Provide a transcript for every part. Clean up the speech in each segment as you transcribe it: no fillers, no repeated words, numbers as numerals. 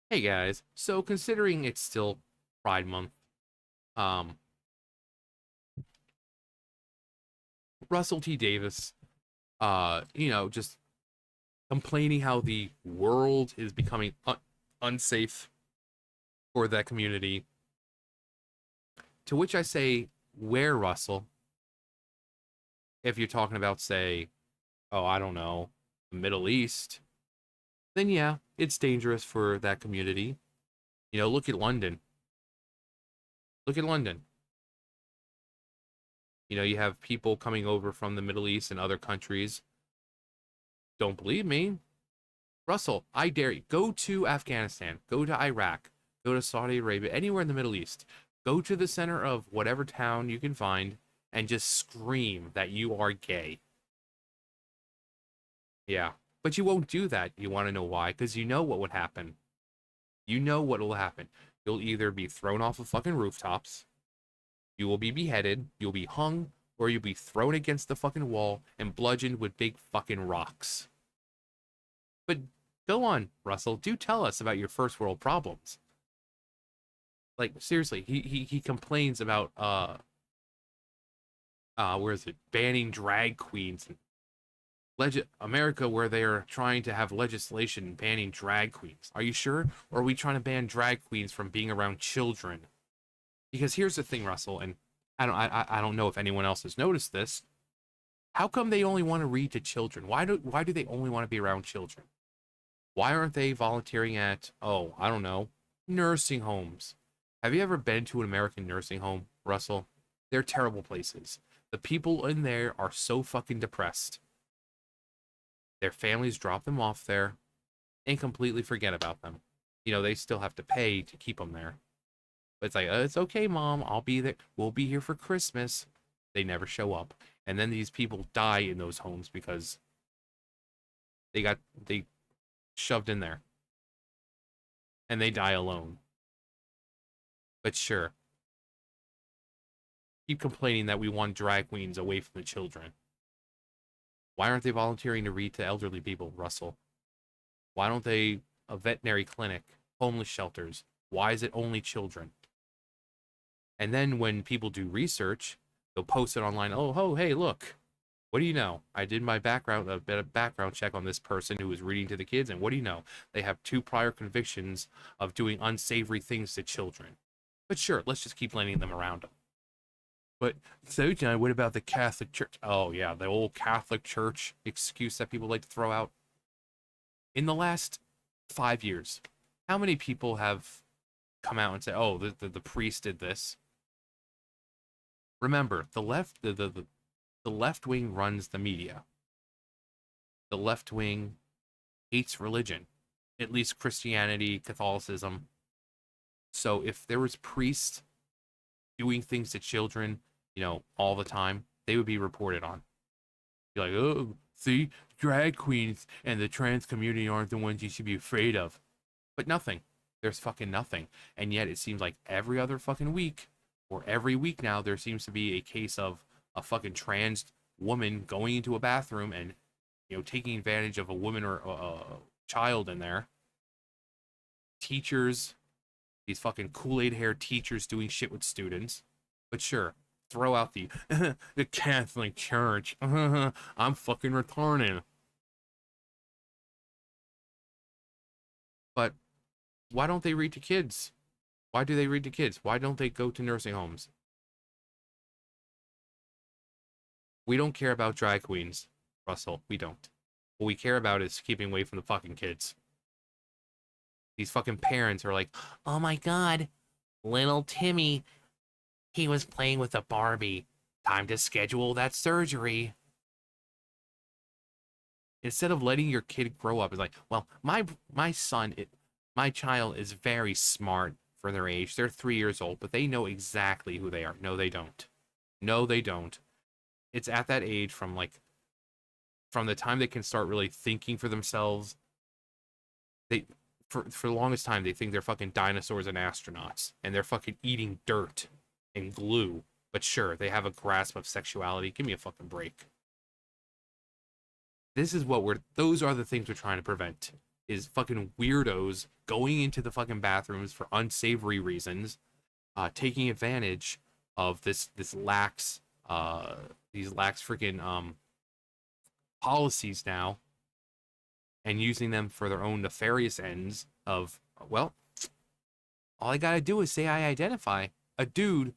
Hey guys, so considering it's still Pride Month, um, Russell T Davis, just complaining how the world is becoming unsafe for that community. To which I say, where, Russell? If you're talking about, say, oh, I don't know, the Middle East, then yeah, it's dangerous for that community. Look at London. Look at London. You have people coming over from the Middle East and other countries. Don't believe me? Russell, I dare you. Go to Afghanistan, go to Iraq, go to Saudi Arabia, anywhere in the Middle East. Go to the center of whatever town you can find and just scream that you are gay. Yeah. But you won't do that. You want to know why? Because you know what would happen. You know what will happen. You'll either be thrown off of fucking rooftops, you will be beheaded, you'll be hung, or you'll be thrown against the fucking wall and bludgeoned with big fucking rocks. But go on, Russell. Do tell us about your first world problems. Like seriously, he complains about where is it, banning drag queens in America, where they are trying to have legislation banning drag queens. Are you sure? Or are we trying to ban drag queens from being around children? Because here's the thing, Russell, and I don't know if anyone else has noticed this. How come they only want to read to children? Why do they only want to be around children? Why aren't they volunteering at, oh, I don't know, nursing homes? Have you ever been to an American nursing home, Russell? They're terrible places. The people in there are so fucking depressed. Their families drop them off there and completely forget about them. They still have to pay to keep them there. But it's like, it's okay, mom. I'll be there. We'll be here for Christmas. They never show up. And then these people die in those homes because they shoved in there and they die alone. But sure, keep complaining that we want drag queens away from the children. Why aren't they volunteering to read to elderly people, Russell? Why don't they a veterinary clinic, homeless shelters? Why is it only children? And then when people do research, they'll post it online. Oh, hey, look. What do you know? I did my a bit of background check on this person who was reading to the kids, and what do you know? They have 2 prior convictions of doing unsavory things to children. But sure, let's just keep letting them around. But so, John, what about the Catholic Church? Oh, yeah, the old Catholic Church excuse that people like to throw out. In the last 5 years, how many people have come out and said, oh, the priest did this? Remember, the left wing runs the media. The left wing hates religion, at least Christianity, Catholicism. So if there was priests doing things to children, all the time, they would be reported on. Be like, oh, see, drag queens and the trans community aren't the ones you should be afraid of. But nothing. There's fucking nothing. And yet it seems like every other fucking week, or every week now, there seems to be a case of a fucking trans woman going into a bathroom and, taking advantage of a woman or a child in there. Teachers, these fucking Kool-Aid hair teachers doing shit with students. But sure, throw out the the Catholic Church. I'm fucking retarded. But why don't they read to kids? Why do they read to kids? Why don't they go to nursing homes? We don't care about drag queens, Russell. We don't. What we care about is keeping away from the fucking kids. These fucking parents are like, oh my god, little Timmy, he was playing with a Barbie. Time to schedule that surgery. Instead of letting your kid grow up, it's like, well, my child is very smart for their age. They're 3 years old, but they know exactly who they are. No, they don't. No, they don't. It's at that age from the time they can start really thinking for themselves. They for the longest time they think they're fucking dinosaurs and astronauts, and they're fucking eating dirt and glue. But sure, they have a grasp of sexuality. Give me a fucking break. Those are the things we're trying to prevent, is fucking weirdos going into the fucking bathrooms for unsavory reasons, taking advantage of this lax these lax freaking policies now, and using them for their own nefarious ends of, well, all I gotta do is say I identify a dude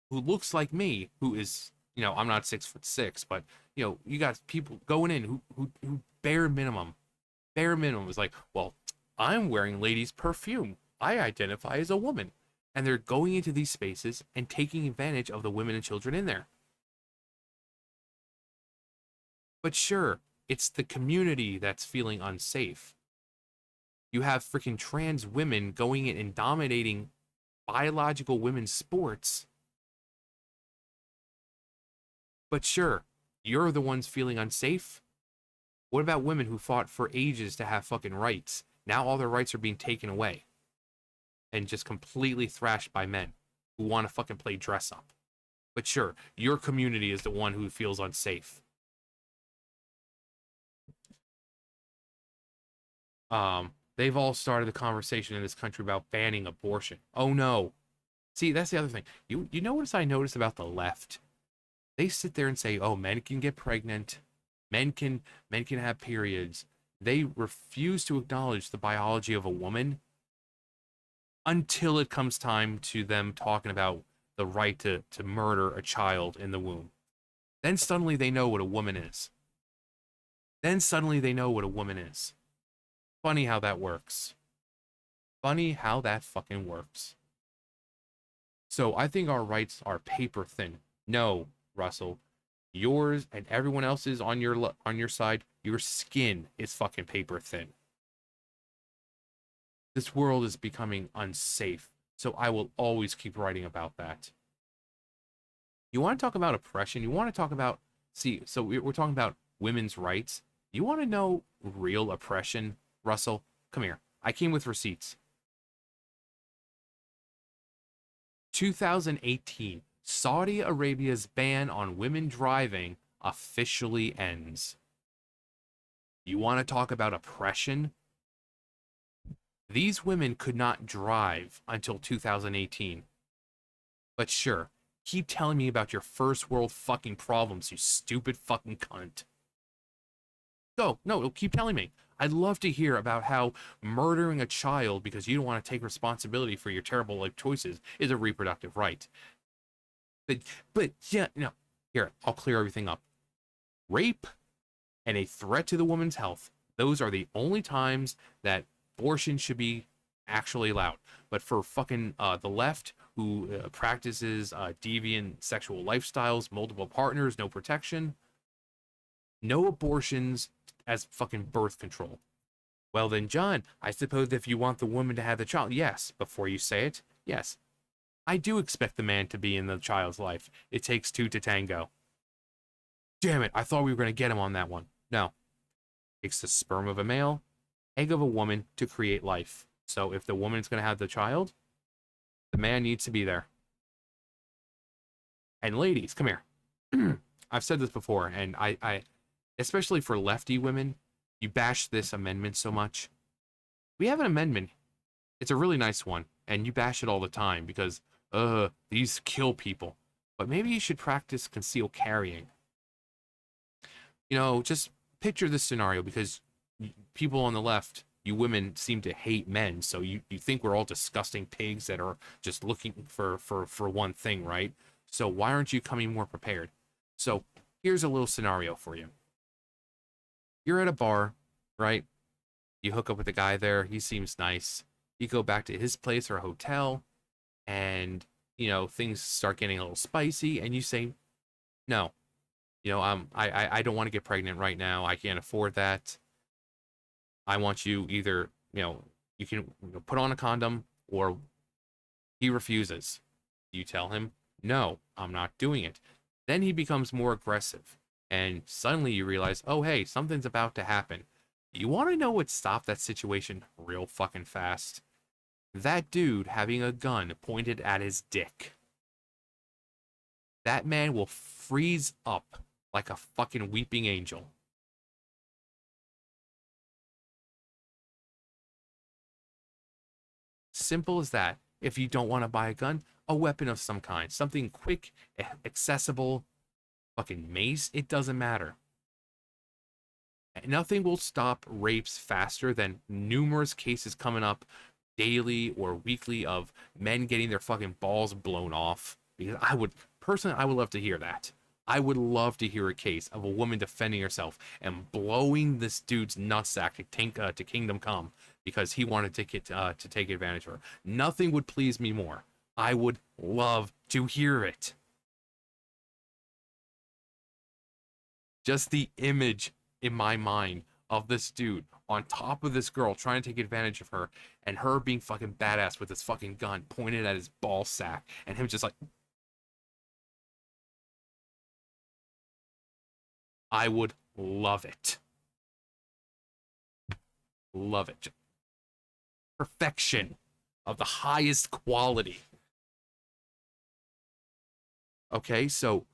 who looks like me, who is, I'm not 6'6", but you got people going in who bare minimum is like, well, I'm wearing ladies' perfume. I identify as a woman. And they're going into these spaces and taking advantage of the women and children in there. But sure, it's the community that's feeling unsafe. You have freaking trans women going in and dominating biological women's sports. But sure, you're the ones feeling unsafe. What about women who fought for ages to have fucking rights? Now all their rights are being taken away and just completely thrashed by men who want to fucking play dress up. But sure, your community is the one who feels unsafe. They've all started the conversation in this country about banning abortion. Oh no. See, that's the other thing. You notice I noticed about the left. They sit there and say, "Oh, men can get pregnant. Men can have periods." They refuse to acknowledge the biology of a woman until it comes time to them talking about the right to murder a child in the womb. Then suddenly they know what a woman is. Then suddenly they know what a woman is. Funny how that works. Funny how that fucking works. So I think our rights are paper thin. No, Russell, yours and everyone else's on your side, your skin is fucking paper thin. This world is becoming unsafe, so I will always keep writing about that. You want to talk about oppression? You want to talk about, see, so we're talking about women's rights. You want to know real oppression, Russell? Come here. I came with receipts. 2018, Saudi Arabia's ban on women driving officially ends. You want to talk about oppression? These women could not drive until 2018. But sure, keep telling me about your first world fucking problems, you stupid fucking cunt. Go, no, keep telling me. I'd love to hear about how murdering a child because you don't want to take responsibility for your terrible life choices is a reproductive right. But yeah, no. Here, I'll clear everything up. Rape and a threat to the woman's health. Those are the only times that abortion should be actually allowed. But for fucking the left, who practices deviant sexual lifestyles, multiple partners, no protection, no abortions as fucking birth control. Well then, John, I suppose if you want the woman to have the child, yes, before you say it, yes. I do expect the man to be in the child's life. It takes two to tango. Damn it, I thought we were going to get him on that one. No. It takes the sperm of a male, egg of a woman to create life. So if the woman's going to have the child, the man needs to be there. And ladies, come here. I've said this before, and I especially for lefty women, you bash this amendment so much. We have an amendment. It's a really nice one, and you bash it all the time because, these kill people. But maybe you should practice concealed carrying. Just picture this scenario, because people on the left, you women, seem to hate men, so you think we're all disgusting pigs that are just looking for one thing, right? So why aren't you coming more prepared? So here's a little scenario for you. You're at a bar, right? You hook up with a guy there. He seems nice. You go back to his place or a hotel, and things start getting a little spicy, and you say, "No, I don't want to get pregnant right now. I can't afford that. I want you either, you can put on a condom," or he refuses. You tell him, "No, I'm not doing it." Then he becomes more aggressive, and suddenly you realize, oh hey, something's about to happen. You want to know what stopped that situation real fucking fast? That dude having a gun pointed at his dick. That man will freeze up like a fucking weeping angel. Simple as that. If you don't want to buy a gun, a weapon of some kind, something quick, accessible, fucking mace, it doesn't matter. Nothing will stop rapes faster than numerous cases coming up daily or weekly of men getting their fucking balls blown off. Because I would personally, I would love to hear that. I would love to hear a case of a woman defending herself and blowing this dude's nutsack to kingdom come because he wanted to take advantage of her. Nothing would please me more. I would love to hear it. Just the image in my mind of this dude on top of this girl trying to take advantage of her and her being fucking badass with this fucking gun pointed at his ball sack and him just like, I would love it. Love it. Perfection of the highest quality. Okay, so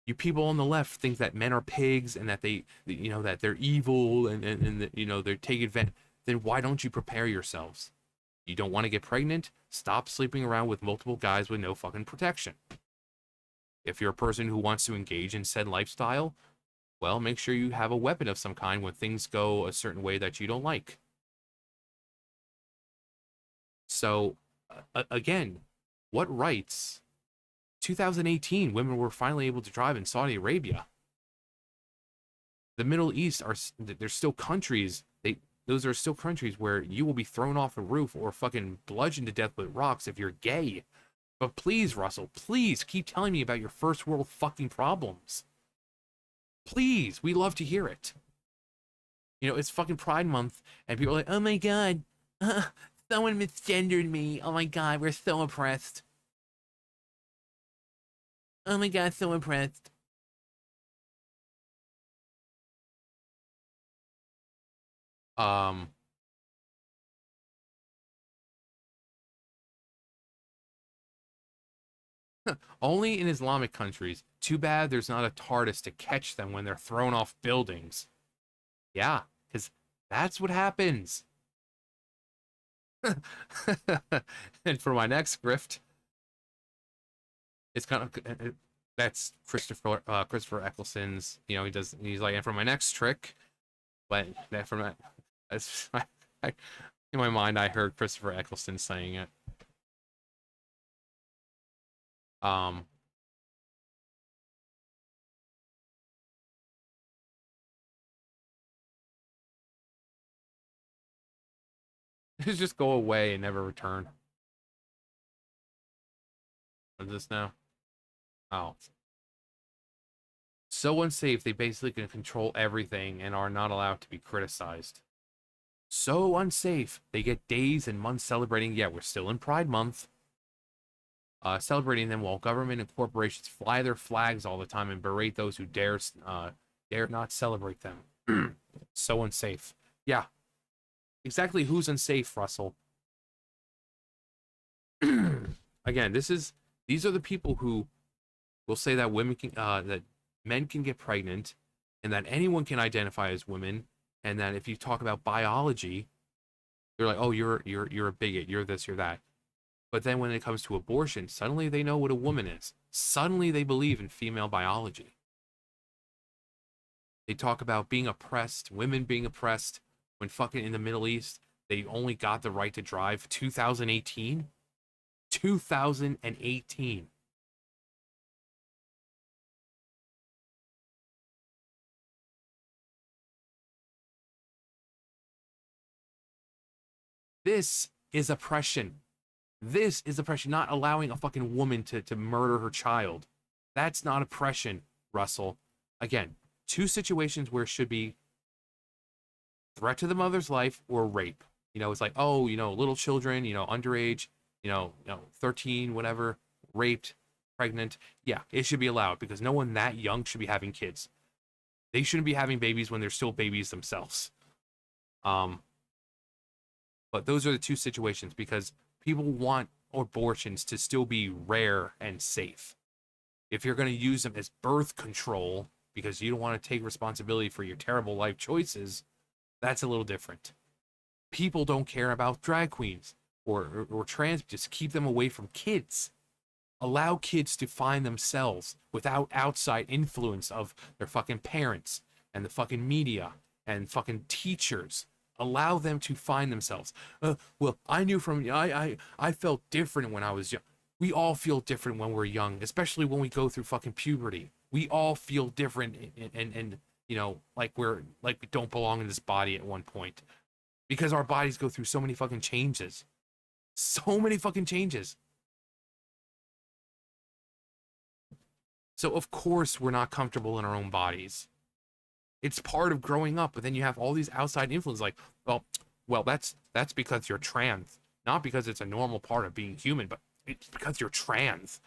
you people on the left think that men are pigs and that that they're evil and that, they're taking advantage. Then why don't you prepare yourselves? You don't want to get pregnant? Stop sleeping around with multiple guys with no fucking protection. If you're a person who wants to engage in said lifestyle, well, make sure you have a weapon of some kind when things go a certain way that you don't like. So, again, what rights? 2018, women were finally able to drive in Saudi Arabia. The Middle East there's still countries, those are still countries where you will be thrown off a roof or fucking bludgeoned to death with rocks if you're gay. But please, Russell, please keep telling me about your first world fucking problems. Please, we love to hear it. It's fucking Pride Month, and people are like, oh my god, someone misgendered me. Oh my god, we're so oppressed. Oh my god, so impressed. Um, Only in Islamic countries. Too bad there's not a TARDIS to catch them when they're thrown off buildings. Yeah, because that's what happens. And for my next grift, it's kind of that's Christopher Eccleston's. He's like, and for my next trick, but that from that, that's in my mind I heard Christopher Eccleston saying it. Um, just go away and never return. What is this now? Oh. So unsafe, they basically can control everything and are not allowed to be criticized. So unsafe, they get days and months celebrating. Yeah, we're still in Pride Month. Celebrating them while government and corporations fly their flags all the time and berate those who dare not celebrate them. So unsafe. Yeah, exactly. Who's unsafe, Russell? Again, these are the people who will say that that men can get pregnant, and that anyone can identify as women, and that if you talk about biology, they're like, oh, you're a bigot, you're this, you're that. But then when it comes to abortion, suddenly they know what a woman is. Suddenly they believe in female biology. They talk about being oppressed, women being oppressed, when fucking in the Middle East, they only got the right to drive 2018. 2018. This is oppression. This is oppression, not allowing a fucking woman to murder her child. That's not oppression, Russell. Again, two situations where it should be threat to the mother's life or rape. It's like, oh, little children, underage, 13, whatever, raped, pregnant. Yeah, it should be allowed because no one that young should be having kids. They shouldn't be having babies when they're still babies themselves. Um, but those are the two situations because people want abortions to still be rare and safe. If you're going to use them as birth control because you don't want to take responsibility for your terrible life choices, that's a little different. People don't care about drag queens. or trans, just keep them away from kids. Allow kids to find themselves without outside influence of their fucking parents and the fucking media and fucking teachers. Allow them to find themselves. Well, I knew from I felt different when I was young. We all feel different when we're young, especially when we go through fucking puberty. We all feel different, and you know, like we don't belong in this body at one point because our bodies go through so many fucking changes, so many fucking changes. So of course we're not comfortable in our own bodies. It's part of growing up, but then you have all these outside influences like, well, that's because you're trans, not because it's a normal part of being human, but it's because you're trans.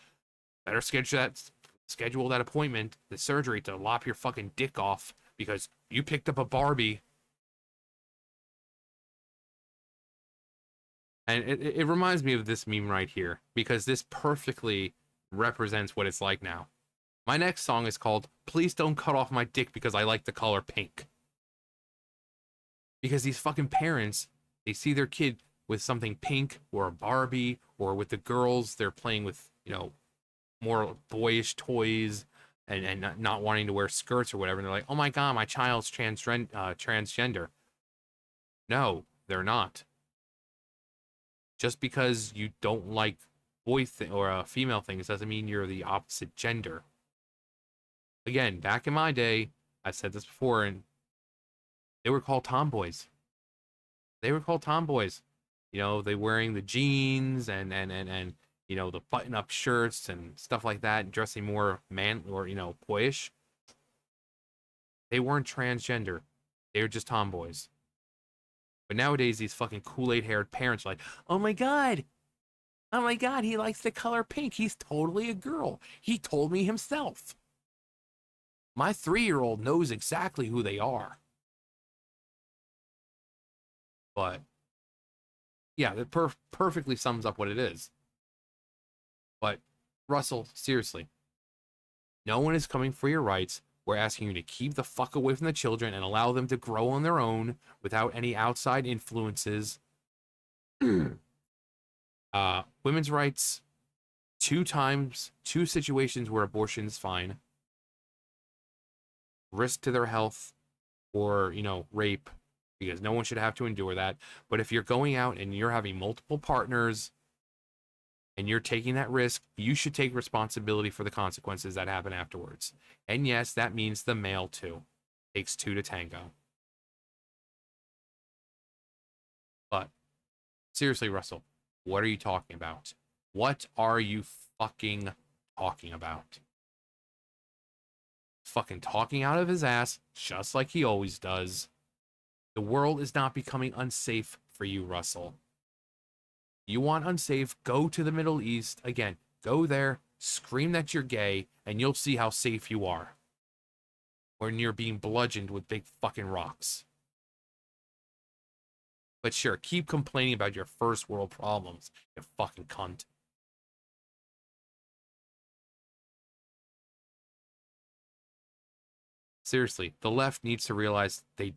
Better schedule that appointment, the surgery to lop your fucking dick off because you picked up a Barbie. And it reminds me of this meme right here because this perfectly represents what it's like now. My next song is called Please Don't Cut Off My Dick Because I Like the Color Pink. Because these fucking parents, they see their kid with something pink or a Barbie, or with the girls, they're playing with, you know, more boyish toys and not wanting to wear skirts or whatever. And they're like, oh my God, my child's transgender. No, they're not. Just because you don't like or female things doesn't mean you're the opposite gender. Again, back in my day, I said this before, and they were called tomboys. They were called tomboys. You know, they wearing the jeans and you know, the button-up shirts and stuff like that, and dressing more man or, you know, boyish. They weren't transgender. They were just tomboys. But nowadays, these fucking Kool-Aid haired parents are like, oh my God, oh my God, he likes the color pink. He's totally a girl. He told me himself. My 3-year-old knows exactly who they are. But yeah, that perfectly sums up what it is. But Russell, seriously, no one is coming for your rights. We're asking you to keep the fuck away from the children and allow them to grow on their own without any outside influences. Women's rights, 2 times, 2 situations where abortion is fine. Risk to their health or, you know, rape, because no one should have to endure that. But if you're going out and you're having multiple partners and you're taking that risk, you should take responsibility for the consequences that happen afterwards. And yes, that means the male too. Takes 2 to tango. But seriously, Russell, what are you talking about? What are you fucking talking about? Fucking talking out of his ass, just like he always does. The world is not becoming unsafe for you, Russell. You want unsafe, go to the Middle East. Again, go there, scream that you're gay, and you'll see how safe you are. When you're being bludgeoned with big fucking rocks. But sure, keep complaining about your first world problems, you fucking cunt. Seriously, the left needs to realize they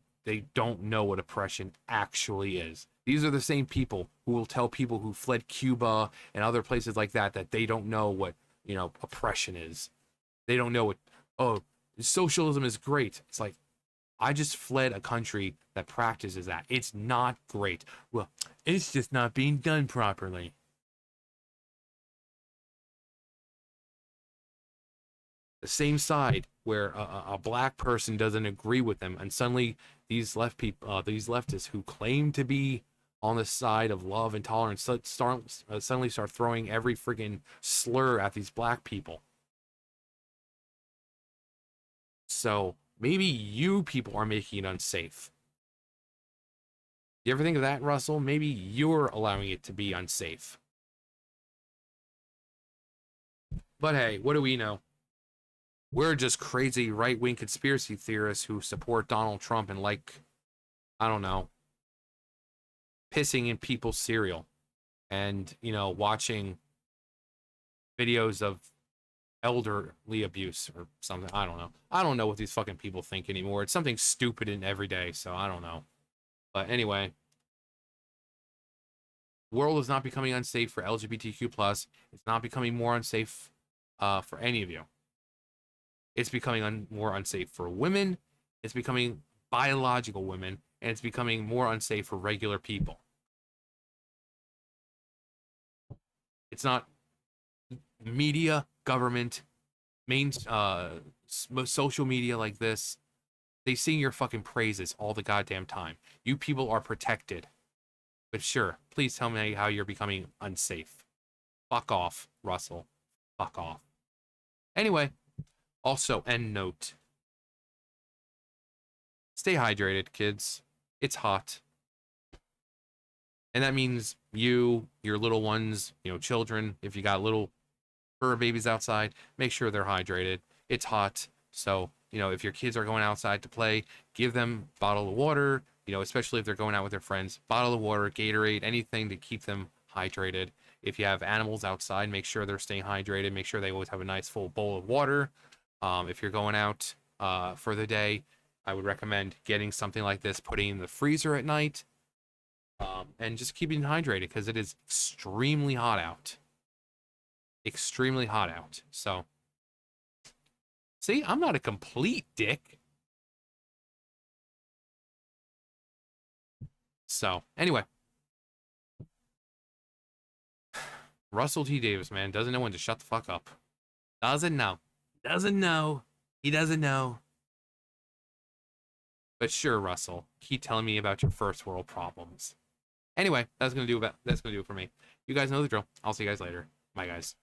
don't know what oppression actually is. These are the same people who will tell people who fled Cuba and other places like that that they don't know what, you know, oppression is. They don't know what, oh, socialism is great. It's like, I just fled a country that practices that. It's not great. Well, it's just not being done properly. The same side where a black person doesn't agree with them, and suddenly these leftists who claim to be on the side of love and tolerance suddenly start throwing every friggin' slur at these black people. So maybe you people are making it unsafe. You ever think of that, Russell? Maybe you're allowing it to be unsafe. But hey, what do we know? We're just crazy right-wing conspiracy theorists who support Donald Trump and like, I don't know, pissing in people's cereal and, you know, watching videos of elderly abuse or something. I don't know. I don't know what these fucking people think anymore. It's something stupid in every day, so I don't know. But anyway, World is not becoming unsafe for LGBTQ plus. It's not becoming more unsafe for any of you. It's becoming more unsafe for women. It's becoming biological women, and it's becoming more unsafe for regular people. It's not media, government, main social media like this. They sing your fucking praises all the goddamn time. You people are protected. But sure, please tell me how you're becoming unsafe. Fuck off, Russell. Fuck off. Anyway, also, end note. Stay hydrated, kids. It's hot. And that means you, your little ones, children, if you got little fur babies outside, make sure they're hydrated. It's hot. So, if your kids are going outside to play, give them a bottle of water, especially if they're going out with their friends, bottle of water, Gatorade, anything to keep them hydrated. If you have animals outside, make sure they're staying hydrated. Make sure they always have a nice full bowl of water. If you're going out for the day, I would recommend getting something like this, putting in the freezer at night, and just keeping hydrated because it is extremely hot out. Extremely hot out. So, see, I'm not a complete dick. So, anyway, Russell T Davies, man, doesn't know when to shut the fuck up. Doesn't know. Doesn't know. He doesn't know. But sure, Russell, keep telling me about your first world problems. Anyway, that's gonna do it for me. You guys know the drill. I'll see you guys later. Bye, guys.